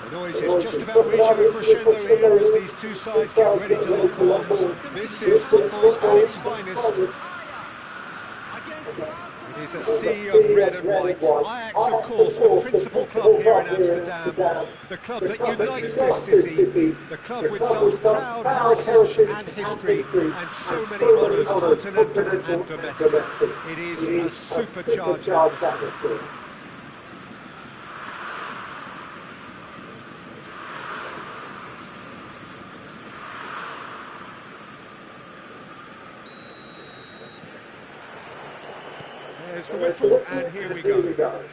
The noise is just about reaching a crescendo here as these two sides get ready to lock horns. This is football at its finest. It is a sea of red and white. Ajax, of course, the principal club here in Amsterdam. The club that unites this city. The club with such proud heritage and history and so many honours, continental and domestic. It is a supercharged atmosphere. There's the whistle, and here we go.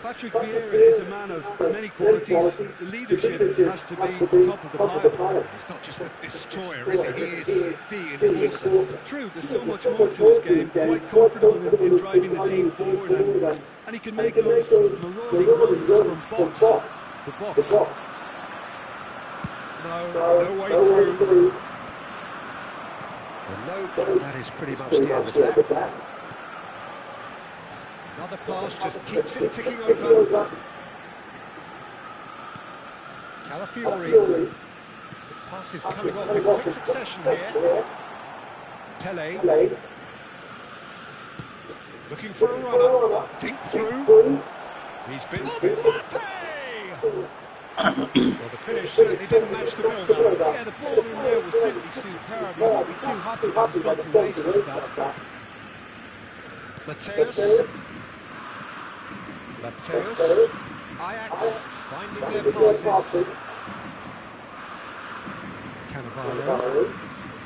Patrick Vieira is a man of many qualities. The leadership has to be top of the pile. He's not just a destroyer, is he? He is the enforcer. True, there's so much more to his game. Quite comfortable in driving the team forward, and he can make those marauding runs from box to box. No way through. And no, that is pretty much the end of that. Another pass just keeps it ticking over. Calafiori. Pass is coming off in quick succession here. Pele. Looking for a runner. Dink through. He's been... Well, the finish certainly didn't match the ball though. Yeah, the ball in there was simply superb. You won't be too happy that it's gone to waste like that. Mateus, Ajax finding their passes. Cannavaro,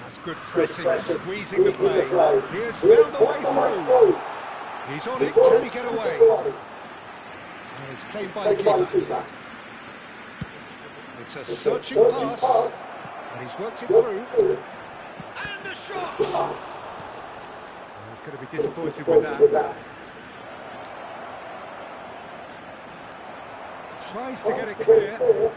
that's good pressing, squeezing the play. He has found a way through. He's on it, can he get away? And it's claimed by the keeper. It's a searching pass, and he's worked it through. And the shot! He's going to be disappointed with that. Tries to get it clear.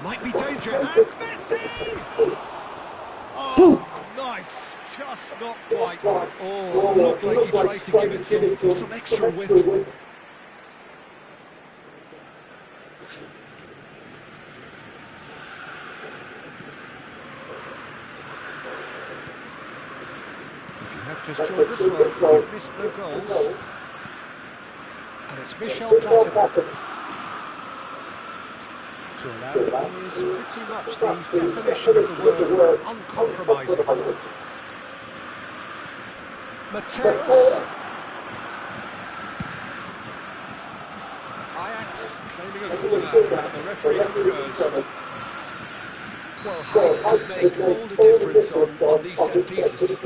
Might be danger. And Messi! Oh, nice. Just not quite. Oh, looked like he tried to give it some extra width. If you have just joined us, well, you've missed no goals. And it's Michel Platini. Turan is pretty much the definition of the word uncompromising. Mateus. Ajax claiming a corner, and the referee concurs. Well, height could make all the difference on these set pieces.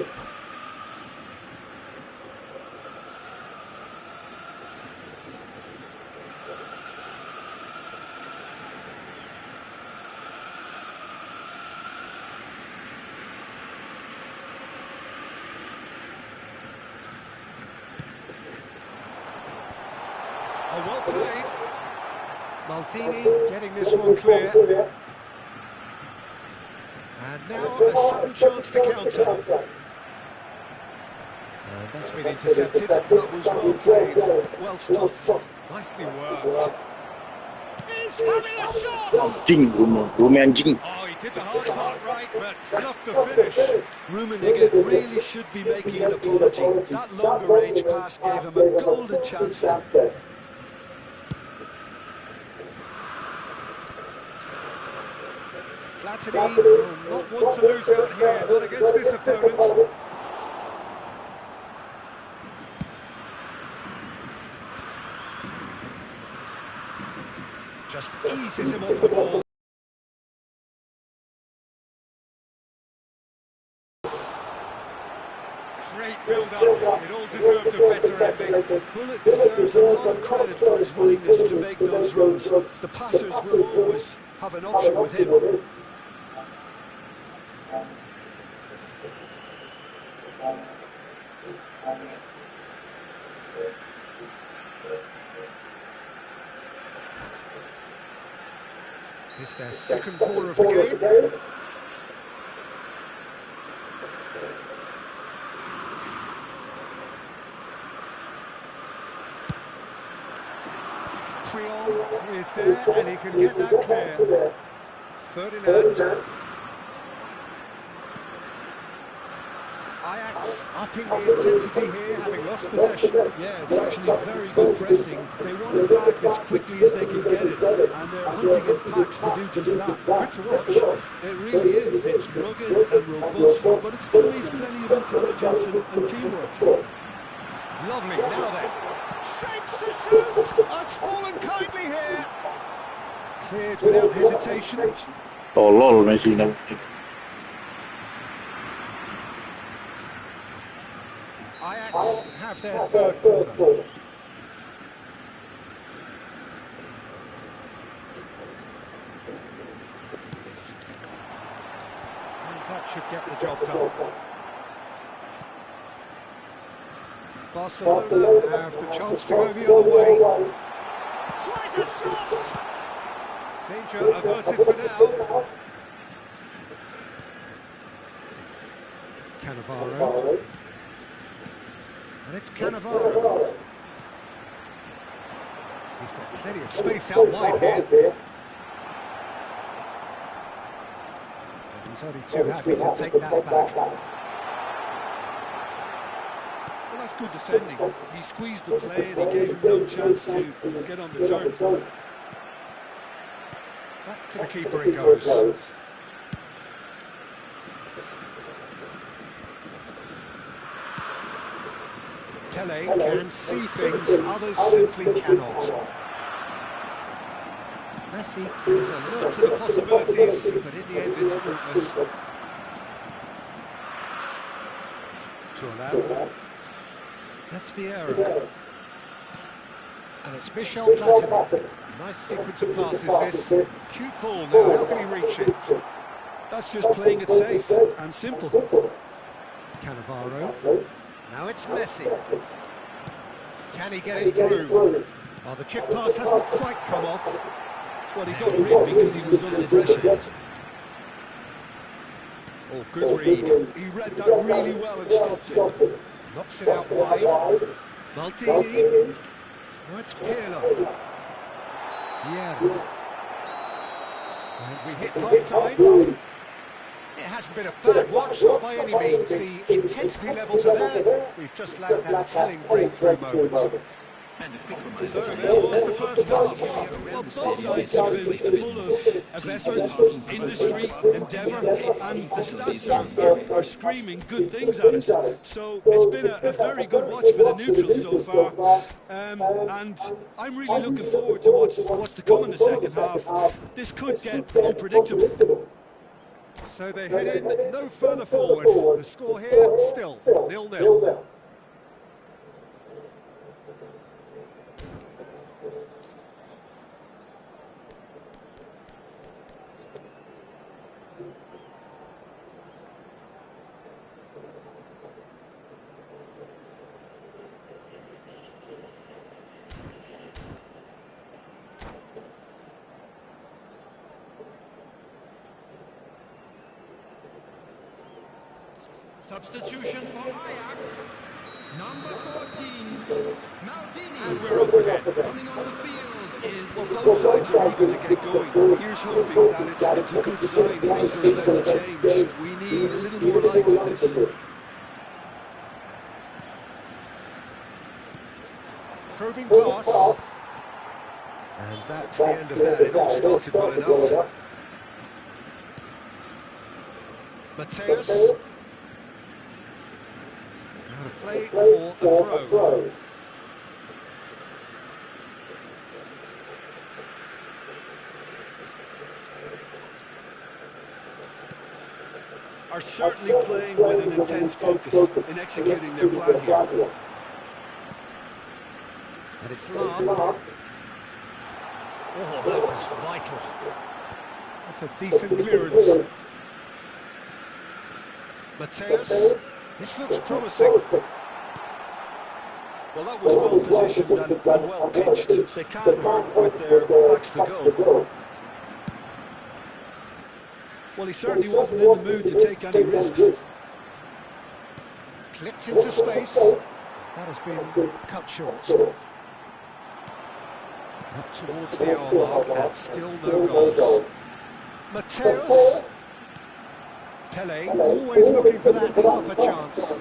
Oh, well played. Maldini getting this one clear. And now a sudden chance to counter. And that's been intercepted. That was well played, well stopped. Nicely worked. He's having a shot! Oh, he did the hard part right, but fluffed the finish. Rummenigge really should be making an apology. That longer range pass gave him a golden chance there. Platini will not want to lose out here, not against this opponent. Just eases him off the ball. Great build-up, it all deserved a better ending. Bullet deserves a lot of credit for his willingness to make those runs. The passers will always have an option with him. It's their second corner of the game. Triol is there, and he can get that clear. Ferdinand. Ajax upping the intensity here, having lost possession. Yeah, it's actually very good pressing. They want it back as quickly as they can get it, and they're hunting in packs to do just that. Good to watch. It really is. It's rugged and robust, but it still needs plenty of intelligence and teamwork. Lovely, now then. Shapes to shoot! That's fallen kindly here. Cleared without hesitation. Tolol Messi na. Ajax have their third corner. And that should get the job done. Barcelona have the chance to go the other way. Tries a shot! Danger averted for now. Cannavaro. And it's Cannavaro. He's got plenty of space out wide here. And he's only too happy to take that back. Well, that's good defending. He squeezed the play and he gave him no chance to get on the turn. Back to the keeper it goes. Pele can see things others simply cannot. Messi is alert to the possibilities, but in the end it's fruitless. Turan. That's Vieira. And it's Michel Platini. Nice sequence of passes this. Cute ball now, how can he reach it? That's just playing it safe and simple. Cannavaro. Now it's Messi. Can he get it through? Well, the chip pass hasn't quite come off. Well, he got rid because he was under pressure. Oh, good read. He read that really well and stopped it. Knocks it out wide. Maldini. Now it's Pirlo. Yeah. And we hit half-time. It hasn't been a bad watch, not by any means. The intensity levels are there. We've just lacked that telling breakthrough moment. So there was the first half. Well, both sides have been full of effort, industry, endeavour, and the stats are screaming good things at us. So it's been a very good watch for the neutrals so far, and I'm really looking forward to what's to come in the second half. This could get unpredictable. So they head in no further forward. The score here still 0-0. Substitution for Ajax, number 14, Maldini. And we're off again. Coming on the field is... Well, both sides are eager to get going. Here's hoping that it's a good sign. Things are about to change. We need a little more life in this. Probing pass. And that's the end of that. It all started well enough. Mateus. Out of play for a throw. Are certainly playing with an intense focus in executing their plan here. And it's Lam. Oh, that was vital. That's a decent clearance. Mateus. This looks promising. Well, that was well positioned and well pitched. They can't hurt with their backs to goal. Well, he certainly wasn't in the mood to take any risks. Clipped into space. That has been cut short. Up towards the hour mark and still no goals. Mateus. Pele always looking for that half a chance.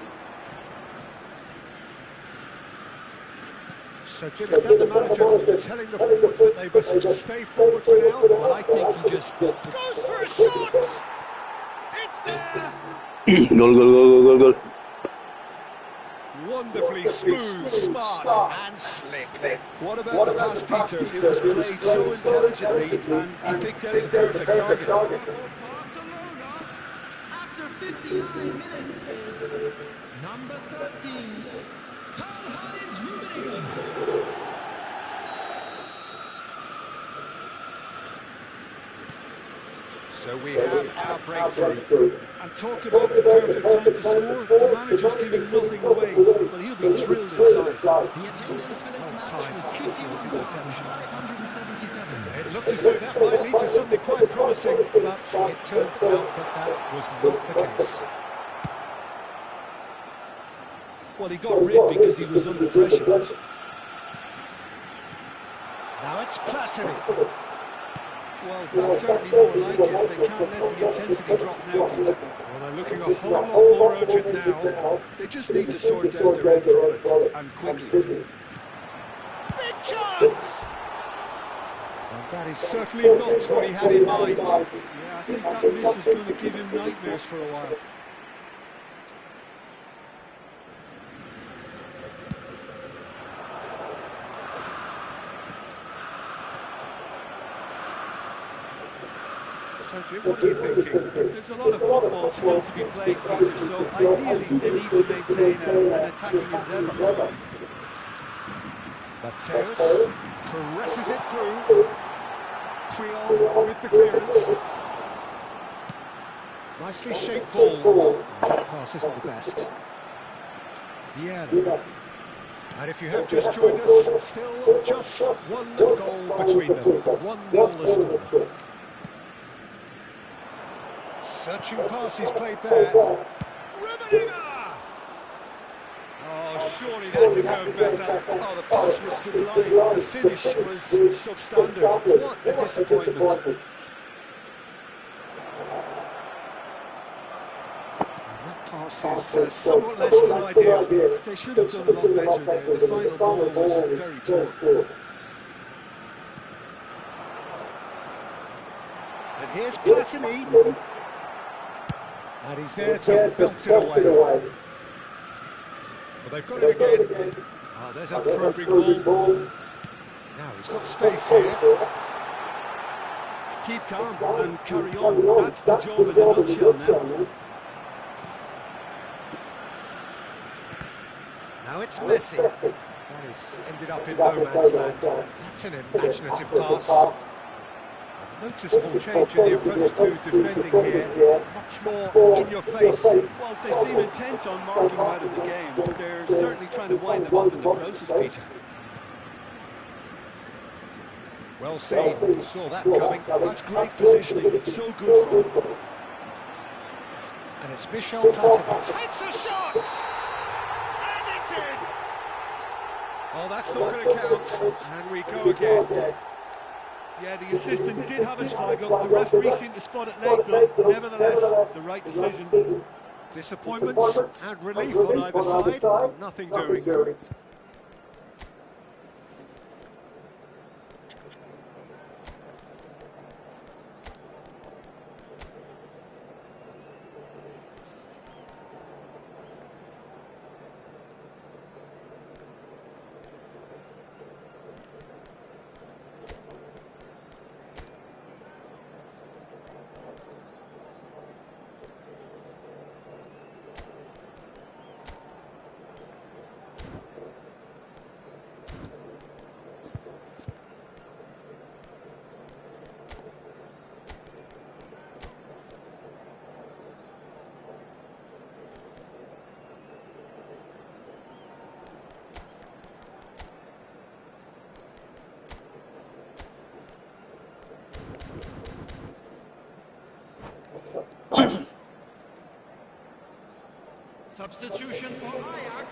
So Jim, is that the manager telling the forwards that they must stay forward for now? Well, I think he just... Goes for a shot! It's there! Gol, gol, gol, gol, gol. Wonderfully smooth, smart and slick. What about the pass, Peter? It was played so intelligently and he picked out the perfect target. Barcelona, after 59 minutes, is number 13, Karl-Heinz Rummenigge. So we have our breakthrough. And talk about the perfect time to score. The manager's giving nothing away, but he'll be thrilled inside. The attendance for this match was Excellent interception. 51,577. It looked as though that might lead to something quite promising, but it turned out that that was not the case. Well, he got rid because he was under pressure. Now it's Platini. Well, that's certainly more like it. They can't let the intensity drop now, Peter. Well, they're looking a whole lot more urgent now. They just need to sort out their end product, and quickly. Big chance! And that is certainly not what he had in mind. Yeah, I think that miss is going to give him nightmares for a while. So, Jim, what are you thinking? There's a lot of football still to be played, Peter, so ideally they need to maintain an attacking endeavour. Mateus caresses it through. Triol with the clearance. Nicely shaped ball. That pass isn't the best. Yeah. And if you have just joined us, still just one goal between them. 1-0 the score. Searching pass he's played there. Rummenigge! Oh, surely that deserved better. Oh, the pass was sublime. The finish was substandard. What a disappointment. That pass is somewhat less than ideal. They should have done a lot better there. The final ball was very poor. And here's Platini. And he's there to belt it away. Well, they've got it again. Oh, there's a probing ball. Now he's got space here. Keep calm and carry on. That's the job in a nutshell now. Now it's Messi. That has ended up in no man's land. That's an imaginative pass. A noticeable change in the approach to defending here. Much more in your face. Well, they seem intent on marking him out of the game. They're certainly trying to wind them up in the process, Peter. Well seen. Saw that coming. That's great positioning. So good from him. And it's Michel Platini. Takes a shot! And it's in! Oh, that's not going to count. And we go again. Yeah, the assistant did have his flag up. The referee seemed to spot it late, but nevertheless, the right decision. Disappointment and relief on either side. Nothing doing. Substitution for Ajax.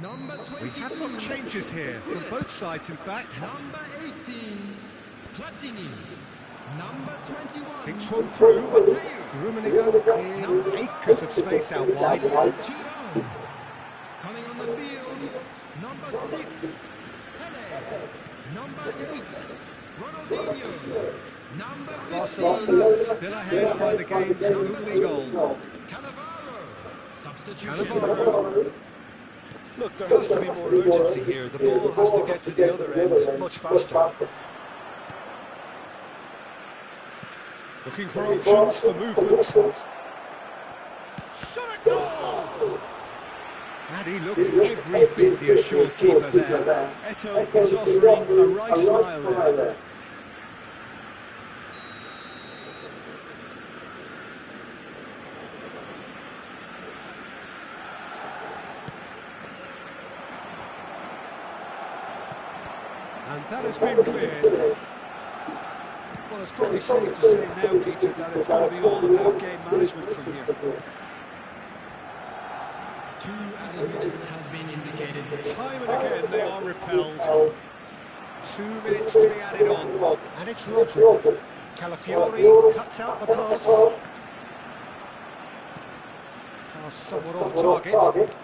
Number 22. We have got changes here from both sides, in fact. Number 18, Platini. Number 21, Thinks one through. Mateu. Rummenigge in acres of space out wide. Thuram. Coming on the field, number 6, Pele. Number 8, Ronaldinho. Number 15, Barcelona still ahead by the game's only goal. Cannavaro. Substitution. Cannavaro. Look, there has to be more urgency here. The ball has to get to the other end much faster. Looking for options for movement. Shot a goal! And he looked every bit the assured keeper there. Eto is offering a right smile there. And that has been cleared. Well, it's probably safe to say now, Peter, that it's going to be all about game management from here. 2 added minutes has been indicated. Time and again they are repelled. 2 minutes to be added on. And it's Rodri. Calafiori cuts out the pass. Pass somewhat off target.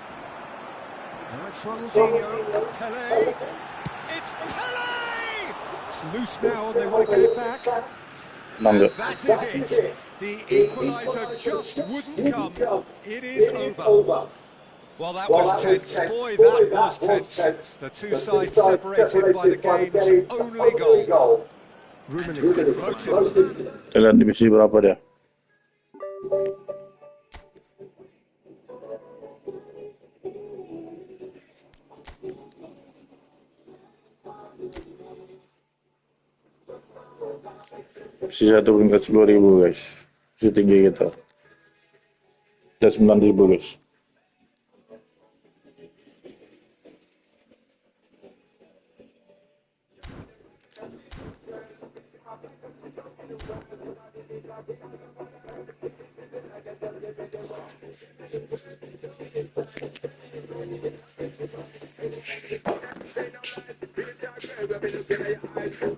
Now it's Ronaldinho. Pele. It's Pele! It's loose now and they want to get it back. That is it. The equaliser just wouldn't come. It is over. Well, that was tense. Boy, that was tense. The two sides separated by the game's only goal. Rummenigge voted. Kita lihat divisi berapa dia. Divisi 1 peringkat 10.000 guys. Divisi 3 kita. Dan 9.000 guys.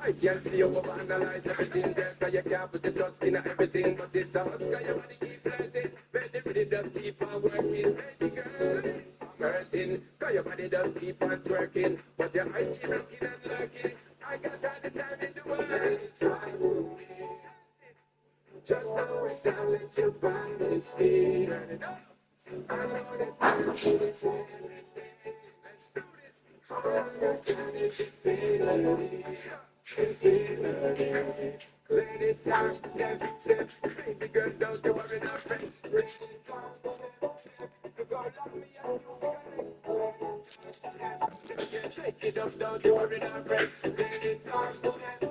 I can see you vandalize everything there, so you can't put the dust in everything, but it's all sky, your body keep flirting, baby, really does keep on working, baby girl, I'm hurting, cause your body does keep on twerking, but your eyes keep looking and lurking, I got all the time in the world, just slow it down, let your body speak, I know that I need it, let's do this, all your time is let it down, step, baby girl, don't you worry, nothing. Let it down, step, you gon' love me and you got shake it up, don't you worry, nothing. Let it down, step, you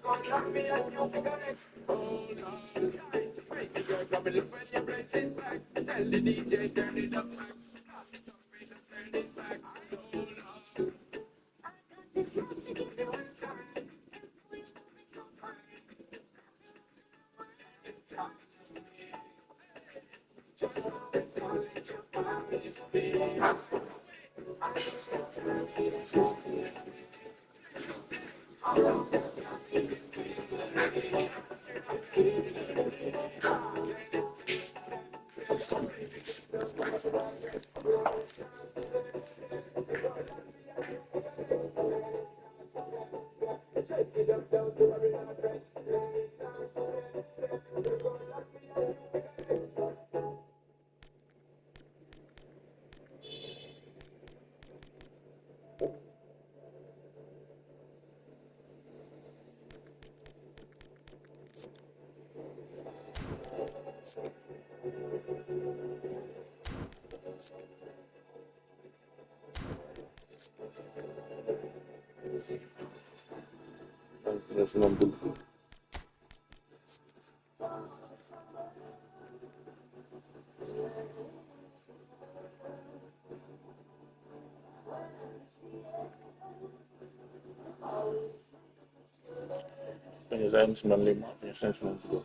gon' love me and you got it. Hold on tight, baby girl, come and look when you raise it back. Tell the DJ turn it up, max. Pass it up, bitch, and turn it back. So long. Sudah 90. Penyelesaian 95, penyelesaian 92.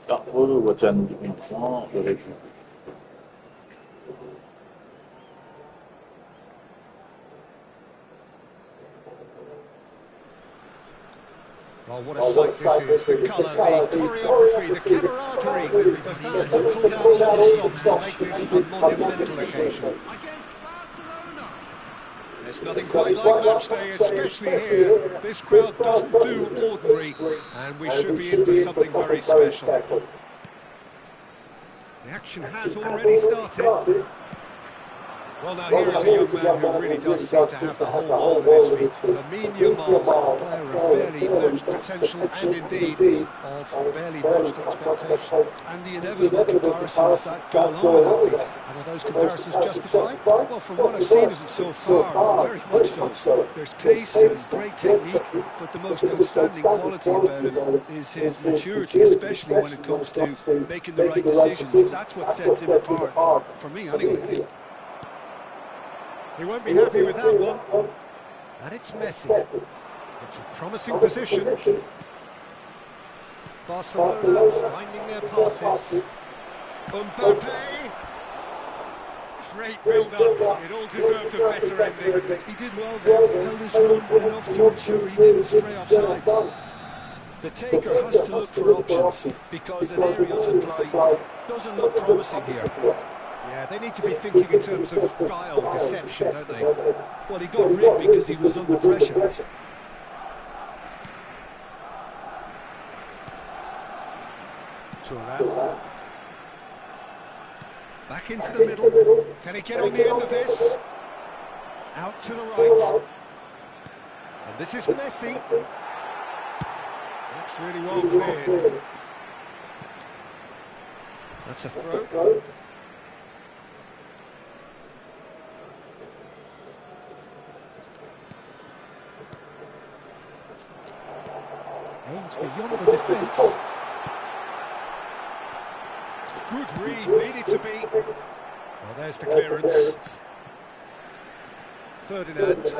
Ah, bacaan juga. Oh, boleh. Well, what a sight this is. The colour, the choreography, the camaraderie. The fans have pulled out all the stops to make this a monumental occasion. Against Barcelona. There's nothing quite like match day, especially here. This crowd doesn't do ordinary, and we should be in for something very special. The action has already started. Well, now here is a young man who really does seem to have the whole world at his feet. Lamine Yamal, a player of barely matched potential and indeed of barely matched expectation. And the inevitable comparisons that go along with that, Peter. And are those comparisons justified? Well, from what I've seen of him so far, very much so. There's pace and great technique, but the most outstanding quality about him is his maturity, especially when it comes to making the right decisions. That's what sets him apart, for me anyway. He won't be happy with that one. And it's Messi. It's a promising position. Barcelona finding their passes. Mbappe. Great build-up. It all deserved a better ending. He did well there, held his run enough to ensure he didn't stray offside. The taker has to look for options because an aerial supply doesn't look promising here. Yeah, they need to be thinking in terms of guile, deception, don't they? Well, he got rid because he was under pressure. Thuram. Back into the middle. Can he get on the end of this? Out to the right. And this is Messi. That's really well cleared. That's a throw. Aims beyond the defence. Good read, needed to be. Well, there's the clearance. Ferdinand.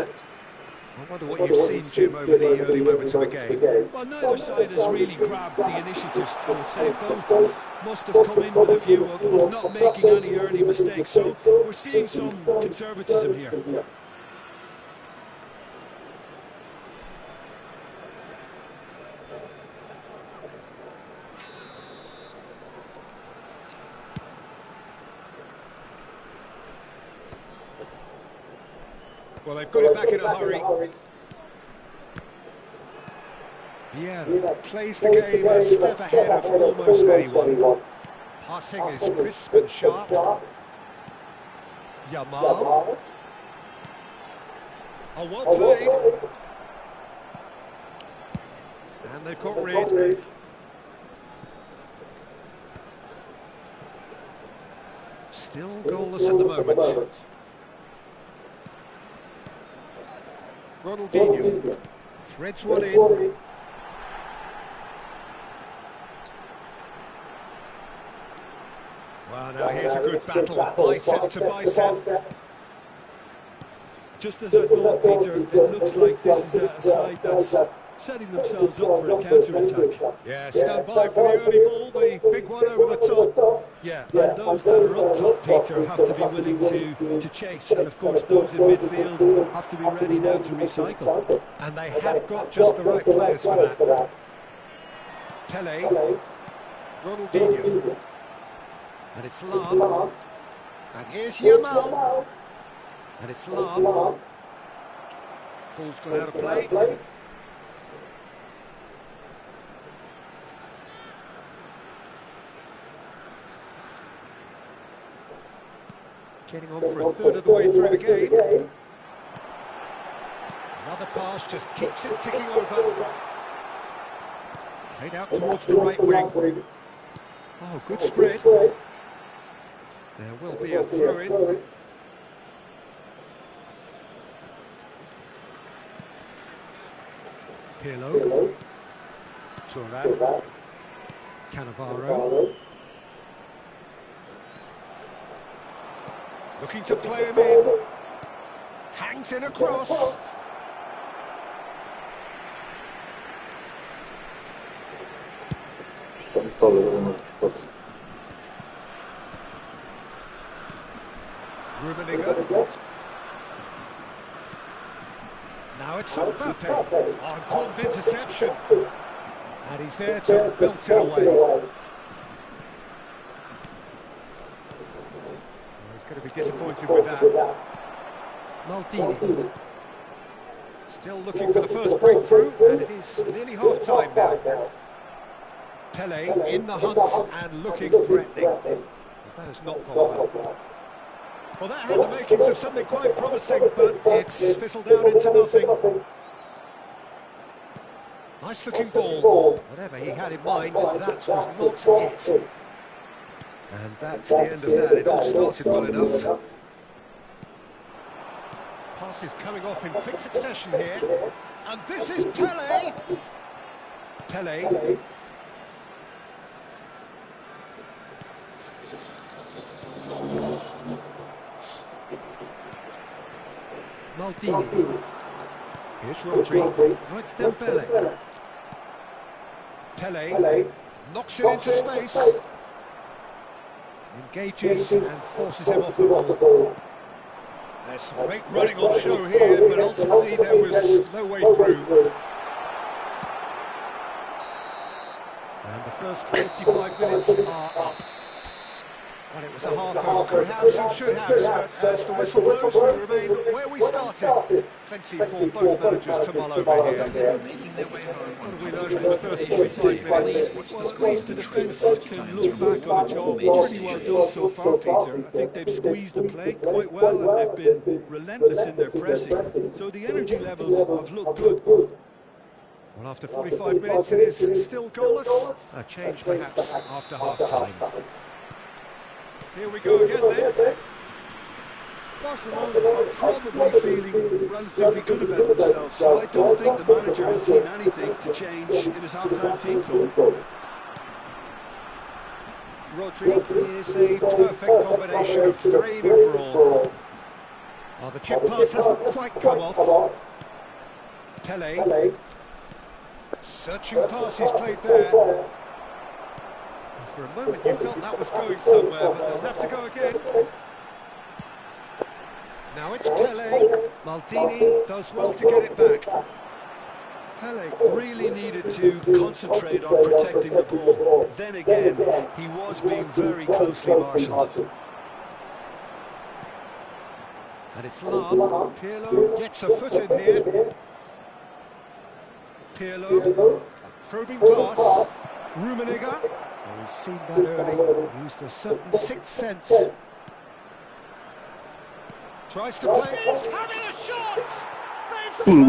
I wonder what you've seen, Jim, over the early moments of the game. Well, neither side has really grabbed the initiative, I would say. Both must have come in with a view of not making any early mistakes. So we're seeing some conservatism here. Well, they've got it back in a hurry. Yeah, plays the game a step ahead of almost anyone. Passing is crisp and sharp. Yamal. Oh, well played. And they've got rid. Still goalless at the moment. Ronaldinho threads one in. Well, now here's a good battle, bicep to bicep. Just as I thought, Peter, it looks like this is a side that's setting themselves up for a counter-attack. Yeah, stand by for the early ball, the big one over the top. Yeah, and those that are up top, Peter, have to be willing to chase. And of course, those in midfield have to be ready now to recycle. And they have got just the right players for that. Pele. Ronaldinho. And it's Lam. And here's Yamal. And it's Lam. Ball's gone out of play. Getting on for a third of the way through the game. Another pass just keeps it ticking over. Played out towards the right wing. Oh, good spread. There will be a throw-in. Pirlo. Thuram. Cannavaro. Looking to play him in. Hangs in across. Rummenigge. Now it's Mbappe. Oh, important interception. And he's there to wilt it away. Well, he's going to be disappointed with that. Maldini. Still looking for the first breakthrough, and it is nearly half-time now. Pele in the hunt and looking threatening. Well, that has not gone well. Well, that had the makings of something quite promising, but it's fizzled out into nothing. Nice-looking ball. Whatever he had in mind, that was not it. And that's the end of that. It all started well enough. Passes coming off in quick succession here. And this is Pele. Pele. Maldini. Here's Rodri. Oh, it's Dembele. Pele knocks it into space, engages and forces him off the ball. There's some great running on show here, but ultimately there was no way through. And the first 45 minutes are up. Well, it was a half of could have and should have, but as the whistle blows, we remain where we started. Plenty for both managers to mull over here. What have we learned from the first 45 minutes? Well, at least the defence can look back on a job pretty well done so far, Peter. I think they've squeezed the play quite well and they've been relentless in their pressing. So the energy levels have looked good. Well, after 45 minutes it is still goalless. A change perhaps after half-time. Here we go again then. Barcelona are probably feeling relatively good about themselves, so I don't think the manager has seen anything to change in his half-time team talk. Rodri is a perfect combination of brain and brawn. Oh, the chip pass hasn't quite come off. Pele. Searching pass he's played there. For a moment you felt that was going somewhere, but they'll have to go again. Now it's Pele. Maldini does well to get it back. Pele really needed to concentrate on protecting the ball. Then again, he was being very closely marshalled. And it's Lam. Pirlo gets a foot in here. Pirlo, a probing pass. Rummenigge. Oh, he's seen that early. He used a certain sixth sense. Tries to play. He's having a shot! Brings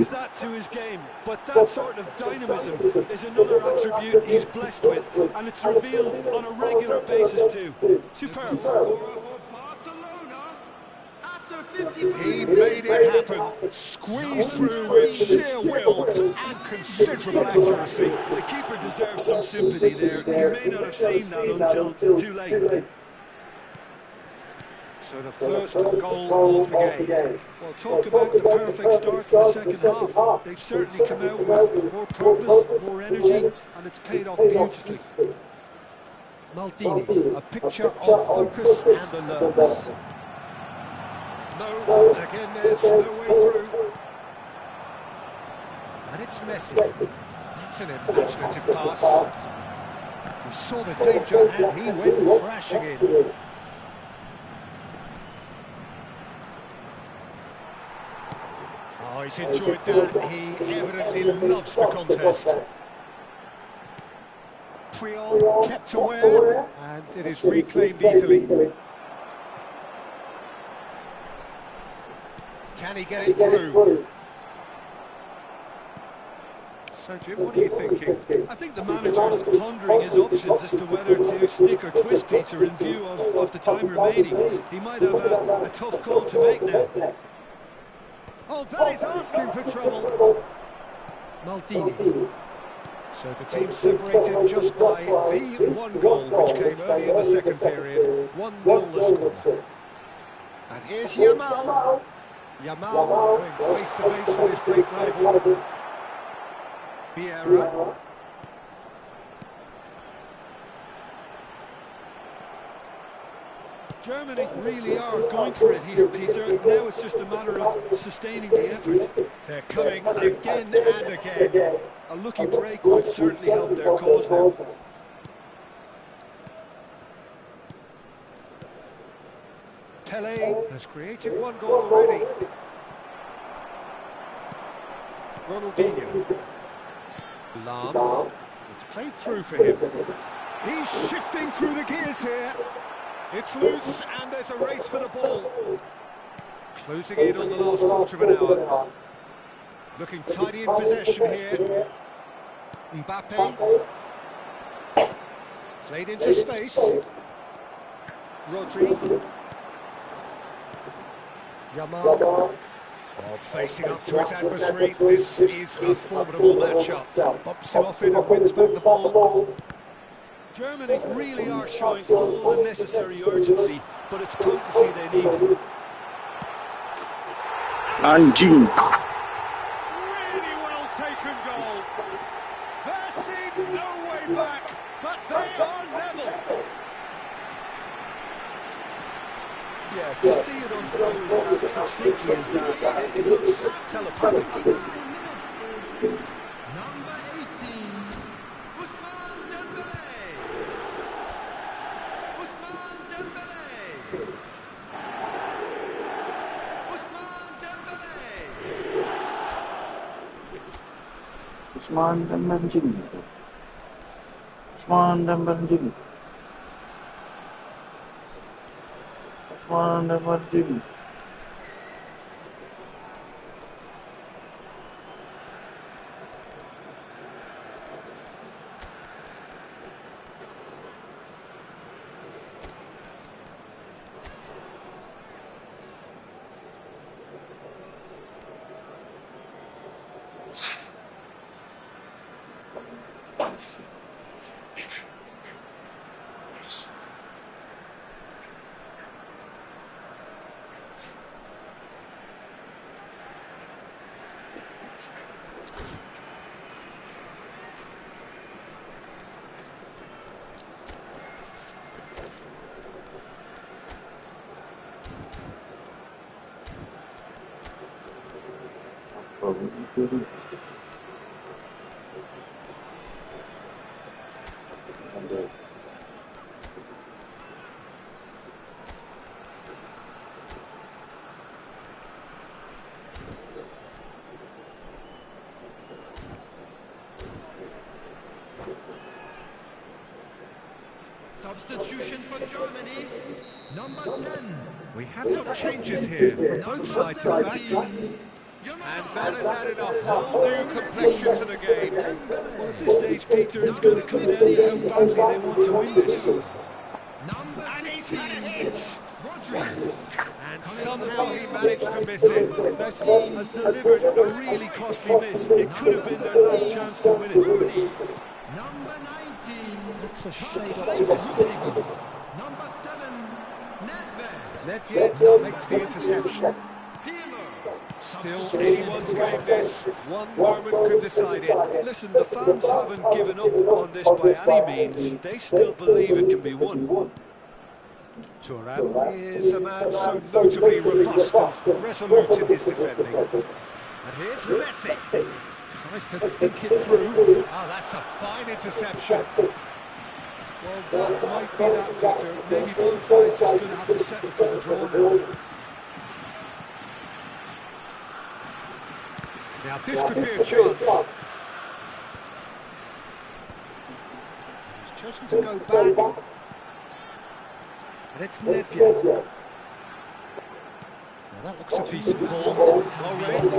that to his game, but that sort of dynamism is another attribute he's blessed with, and it's revealed on a regular basis too. Superb. He made it happen, squeezed through with sheer will and considerable accuracy. The keeper deserves some sympathy there. He may not have seen that until too late. So the first goal of the game. Well, talk about the perfect start to the second half. They've certainly come out with more purpose, more energy, and it's paid off beautifully. Maldini, a picture of focus and alertness. No, again there's no way through. And it's Messi. That's an imaginative pass. He saw the danger and he went crashing in. Oh, he's enjoyed that. He evidently loves the contest. Puyol kept aware, and it is reclaimed easily. Can he get it through? So, Jim, what are you thinking? I think the manager's pondering his options as to whether to stick or twist Peter in view of the time remaining. He might have a tough call to make now. Oh, that is asking for trouble. Maldini. So the team separated just by the one goal which came early in the second period. 1-0 the score. And here's Yamal. Yamal going face to face with his great rival. Vieira. Germany really are going for it here, Peter. Now it's just a matter of sustaining the effort. They're coming again and again. A lucky break would certainly help their cause now. Pele has created one goal already. Ronaldinho. Lam. It's played through for him. He's shifting through the gears here. It's loose and there's a race for the ball. Closing in on the last quarter of an hour. Looking tidy in possession here. Mbappe. Played into space. Rodri. Yamal. Oh, facing up to his adversary. This is a formidable matchup. Bumps him off it and wins back the ball. Germany really are showing all the necessary urgency, but it's potency they need. And Jim. Yeah, to see it unfold as succinctly as that, it looks telepathic. 9 minutes is number 18, Ousmane Dembélé. Ousmane Dembélé. Ousmane Dembélé. Usman dan mancing. Usman dan mancing. Usman dan mancing. Substitution for Germany, number 10. We have got changes here from both sides, in fact. 17, And that has added a whole new complexion to the game. Well, at this stage, Peter, it's going to come down to how badly they want to win this. number And he's 16, had a hit. Rodri. And somehow he managed to miss it. Messi has delivered a really costly miss. It could have been their last chance to win it. Rooney. Number 19, That's a shade optimistic. optimistic. Number 7, Nedved. Nedved makes the interception. Peeler. Still anyone's game this. One moment could decide it. Listen, the fans haven't given up on this by any means. They still believe it can be won. Thuram is a man so notably robust and resolute in his defending. And here's Messi. Tries to dink it through. Oh, that's a fine interception. Well, that might be that, Peter. Maybe both sides just going to have to settle for the draw now. Now this could be a chance. He's chosen to go back. And it's Nedved. Now that looks a decent ball. Already.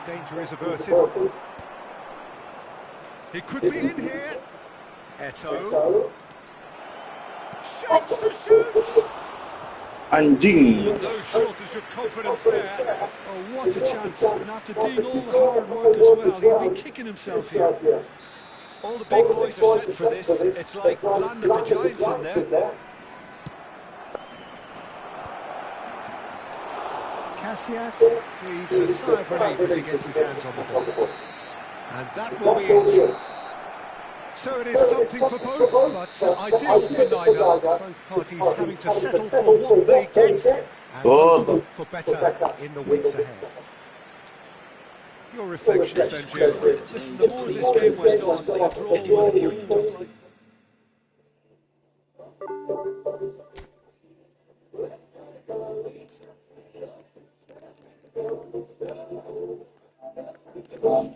Danger is averted. He could be in here. Eto. Shapes to shoot. Anjing. No shortage of confidence there. Oh, what a chance. And after doing all the hard work as well, he'll be kicking himself here. All the big boys are set for this. It's like land of the giants in there. Casillas breathes a sigh of relief as he gets his hands on the ball. And that will be it. So it is something for both, but ideal for neither. Both parties having to settle for what they get and hope for better in the weeks ahead. Your reflections then, Jim? Listen, the more this game went on, the draw was always like...